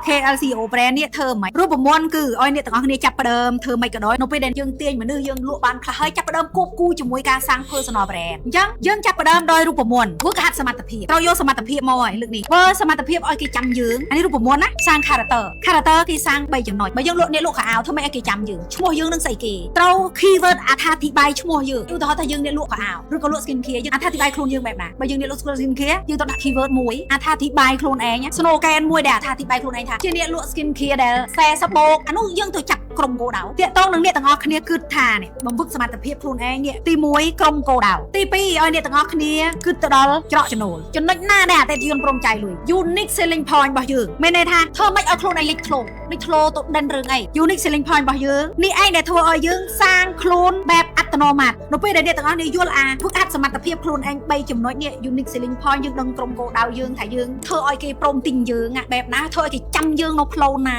KLCO brand នេះធ្វើមិនរូបមន្តគឺឲ្យអ្នកទាំងអស់គ្នាចាប់ផ្ដើមធ្វើមិនក៏ដោយនៅពេលដែលយើងទាញមនុស្សយើងលក់បានខ្លះហើយចាប់ផ្ដើមគប់គូជាមួយការសាង personal brand អញ្ចឹងយើងចាប់ផ្ដើមដោយរូបមន្តធ្វើកាត់សមត្ថភាពត្រូវយកសមត្ថភាពមកឲ្យលើកនេះធ្វើសមត្ថភាពឲ្យគេចាំយើងអានេះរូបមន្តណាសាង character គេសាង3ចំណុចបើយើងលក់អ្នកលក់ខោអាវធ្វើម៉េចឲ្យគេចាំយើងឈ្មោះយើងនឹងស្អីគេត្រូវ keyword អត្ថាធិប្បាយឈ្មោះយើងឧទាហរណ៍ថាយើងអ្នកលក់ខោអាវឬក៏លក់ skin care យើងអត្ថាធិប្បាយខ្លួនយើងបែបណាបើយើងអ្នកលក់ skin care យើងត្រូវដាក់ keyword មួយអត្ថាធិប្បាយខ្លួនឯង slogan មួយដែលអត្ថាធិប្បាយខ្លួនឯងថាជាអ្នកលក់ skin care ដែល40បូកអានោះយើងទៅចាប់ក្រុមគោលដៅតាក់ទងនឹងអ្នកទាំងអស់គ្នាគឺថានេះបំផឹកសមត្ថភាពខ្លួនឯងនេះទី1ក្រុមគោលដៅទី2ឲ្យអ្នកទាំងអស់គ្នាគឺទៅដល់ច្រកចំណូលចំណុចណាដែលអតិថិជនព្រមចាយលុយ unique selling point របស់យើងមានន័យថាធ្វើម៉េចឲ្យខ្លួនឯងលេចធ្លោទៅដិនរឿងអី unique selling point របស់យើងនេះឯងដែលធ្វើឲ្យយើងសាងខ្លួនបែបអត្តនោមាត់នៅពេលដែលអ្នកទាំងអស់គ្នាយល់ធ្វើកាត់សមត្ថភាពខ្លួនឯង3ចំណុចនេះ unique selling point យើងដឹងក្រុមគោលដៅយើងថាយើងធ្វើឲ្យគេព្រមទិញយើងបែបណាធ្វើឲ្យគេចាំយើងនៅផ្លូវណា